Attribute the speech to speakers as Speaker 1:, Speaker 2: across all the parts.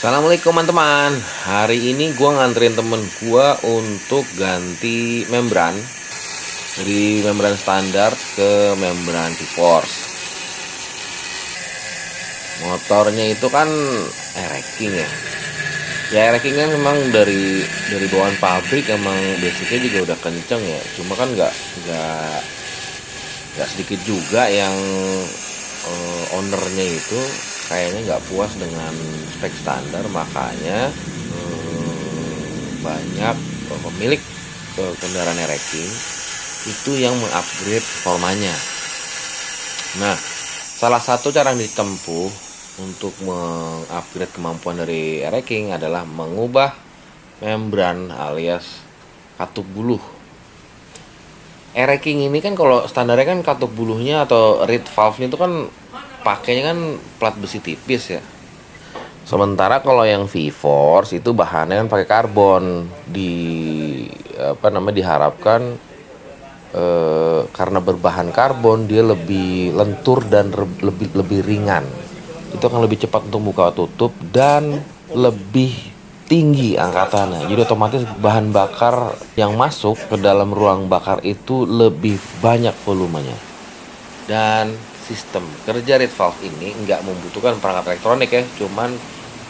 Speaker 1: Assalamualaikum teman-teman. Hari ini gua nganterin temen gua untuk ganti membran dari membran standar ke membran V-Force. Motornya itu kan racking ya. Ya racking kan memang dari bawaan pabrik emang basicnya juga udah kenceng ya. Cuma kan nggak sedikit juga yang ownernya itu kayaknya nggak puas dengan spek standar, makanya banyak pemilik kendaraan racking itu yang mengupgrade performanya. Nah, salah satu cara yang ditempuh untuk mengupgrade kemampuan dari racking adalah mengubah membran alias katup buluh. Racking ini kan kalau standarnya kan katup buluhnya atau reed valve-nya itu kan pakainya kan plat besi tipis ya. Sementara kalau yang V-Force itu bahannya kan pakai karbon. Diharapkan karena berbahan karbon dia lebih lentur dan lebih ringan. Itu akan lebih cepat untuk buka tutup dan lebih tinggi angkatannya. Jadi otomatis bahan bakar yang masuk ke dalam ruang bakar itu lebih banyak volumenya. Dan sistem kerja reed valve ini nggak membutuhkan perangkat elektronik ya, cuman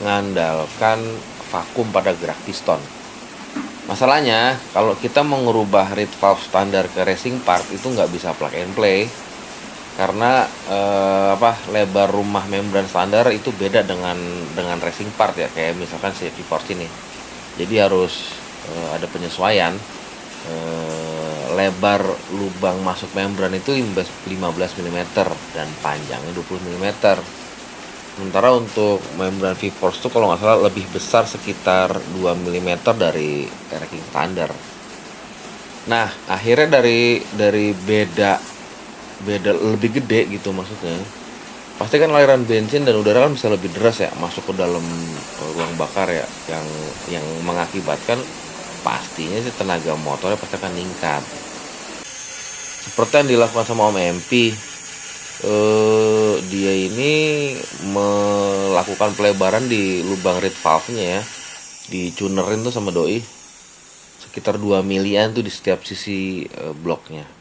Speaker 1: mengandalkan vakum pada gerak piston. Masalahnya kalau kita mau ngerubah reed valve standar ke racing part itu nggak bisa plug and play karena lebar rumah membran standar itu beda dengan racing part ya, kayak misalkan si V-Force ini. Jadi harus ada penyesuaian. Lebar lubang masuk membran itu 15 mm dan panjangnya 20 mm. Sementara untuk membran V-Force itu kalau nggak salah lebih besar sekitar 2 mm dari racking standar. Nah, akhirnya dari beda lebih gede gitu maksudnya. Pasti kan aliran bensin dan udara kan bisa lebih deras ya masuk ke dalam ruang bakar ya, yang mengakibatkan pastinya sih tenaga motornya pasti akan meningkat. Seperti yang dilakukan sama Om MP, dia ini melakukan pelebaran di lubang reed valve-nya ya, dicunerin tuh sama doi sekitar 2 milian tuh di setiap sisi bloknya.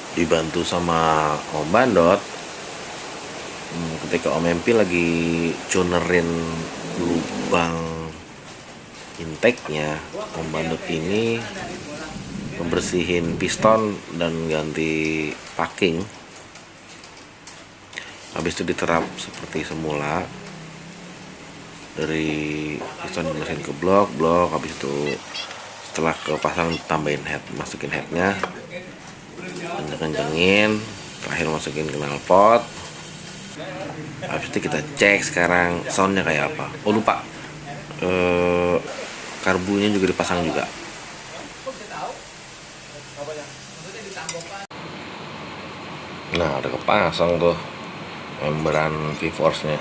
Speaker 1: Dibantu sama Om Bandot. Ketika Om MP lagi cunerin lubang intake-nya, Om Bandot ini membersihin piston dan ganti packing. Habis itu diterap seperti semula, dari piston dimasukin ke blok, habis itu setelah kepasang tambahin head, masukin headnya, kencengin, terakhir masukin knalpot. Habis itu kita cek sekarang soundnya kayak apa. Oh lupa, karbunya juga dipasang juga. Nah udah kepasang tuh membran V-Force nya.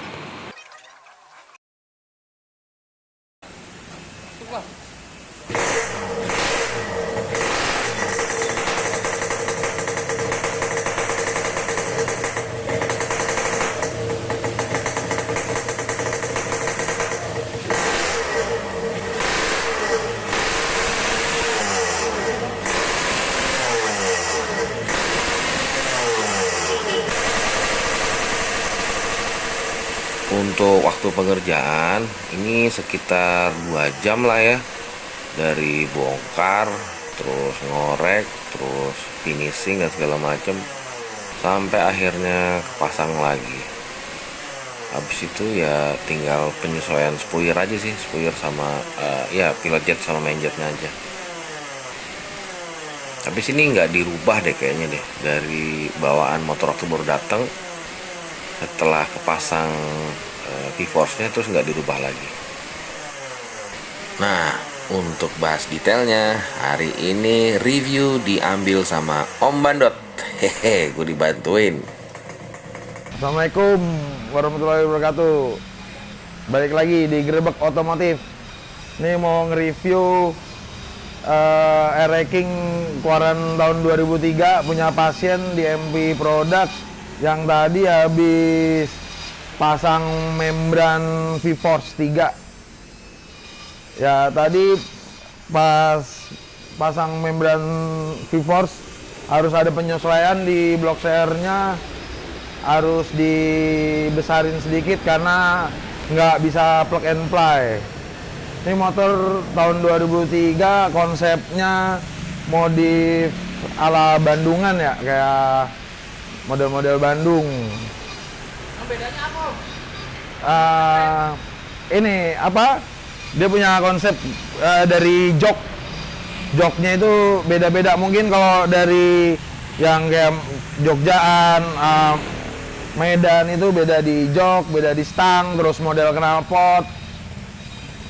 Speaker 1: Untuk waktu pengerjaan ini sekitar 2 jam lah ya, dari bongkar terus ngorek terus finishing dan segala macam sampai akhirnya kepasang lagi. Habis itu ya tinggal penyesuaian spoiler aja sih, spoiler sama pilot jet sama main jetnya aja. Tapi sini nggak dirubah deh kayaknya deh, dari bawaan motor waktu baru datang, setelah kepasang V-Force-nya terus nggak dirubah lagi. Nah, untuk bahas detailnya, hari ini review diambil sama Om Bandot. Hehe, gue dibantuin.
Speaker 2: Assalamualaikum warahmatullahi wabarakatuh. Balik lagi di Grebek Otomotif. Ini mau nge-review Air-King keluaran tahun 2003 punya pasien di MP Product yang tadi habis pasang membran V-Force 3. Ya tadi pas pasang membran V-Force harus ada penyesuaian di blok share-nya, harus dibesarin sedikit karena nggak bisa plug and play. Ini motor tahun 2003, konsepnya modif ala Bandungan ya, kayak model-model Bandung.
Speaker 3: Bedanya apa?
Speaker 2: Ini apa? Dia punya konsep dari joknya itu beda-beda. Mungkin kalau dari yang kayak Jogjaan, Medan itu beda di jok, beda di stang, terus model knalpot,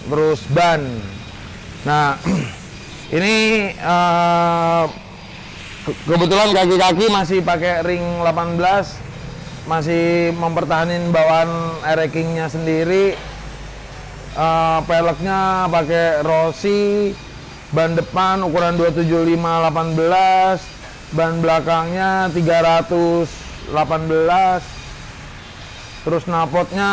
Speaker 2: terus ban. Nah, ini kebetulan kaki-kaki masih pakai ring 18, masih mempertahankan bawaan Air-King-nya sendiri. Peleknya pakai Rossi, ban depan ukuran 275/18, ban belakangnya 318, terus knalpotnya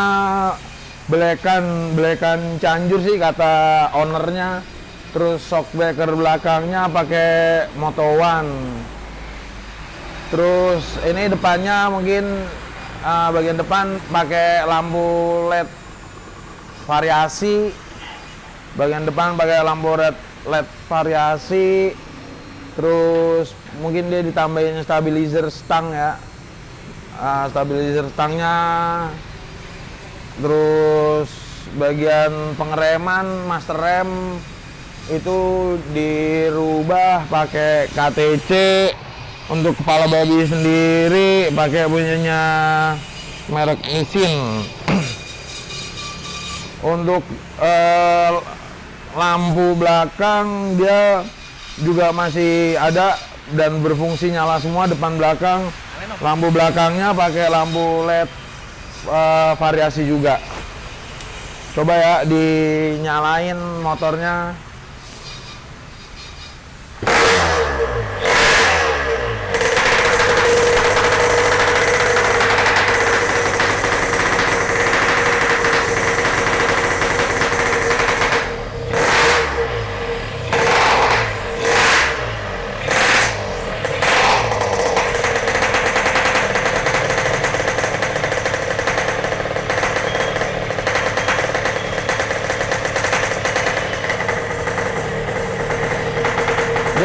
Speaker 2: belekan Cianjur sih kata ownernya. Terus shockbreaker belakangnya pakai Moto One. Terus ini depannya mungkin bagian depan pakai lampu LED variasi. Bagian depan pakai lampu LED variasi. Terus mungkin dia ditambahin stabilizer stang ya. Stabilizer stangnya. Terus bagian pengereman master rem itu dirubah pakai KTC. Untuk kepala babi sendiri pakai punyanya merek Nissin. Untuk lampu belakang dia juga masih ada dan berfungsi nyala semua depan belakang. Lampu belakangnya pakai lampu LED variasi juga. Coba ya dinyalain motornya.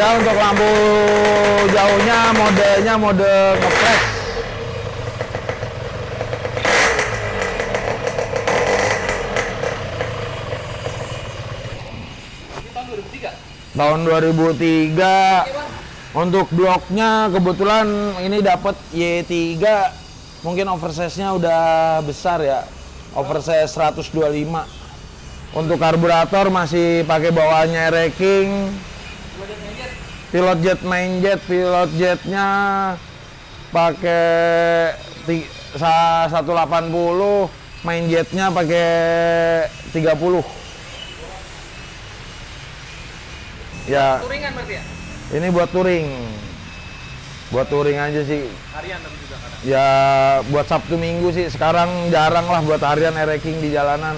Speaker 2: Ya untuk lampu jauhnya modenya mode ngeflash. Tahun 2003. Untuk bloknya kebetulan ini dapat Y3. Mungkin oversize-nya udah besar ya. Oversize 125. Untuk karburator masih pakai bawaannya Air-King. Pilot jet main jet, pilot jetnya pakai 180, main jetnya pakai 30. Ya.
Speaker 3: Touringan berarti ya?
Speaker 2: Ini buat touring. Buat touring aja sih.
Speaker 3: Harian tapi juga kadang.
Speaker 2: Ya buat Sabtu Minggu sih. Sekarang jarang lah buat harian Air-King di jalanan.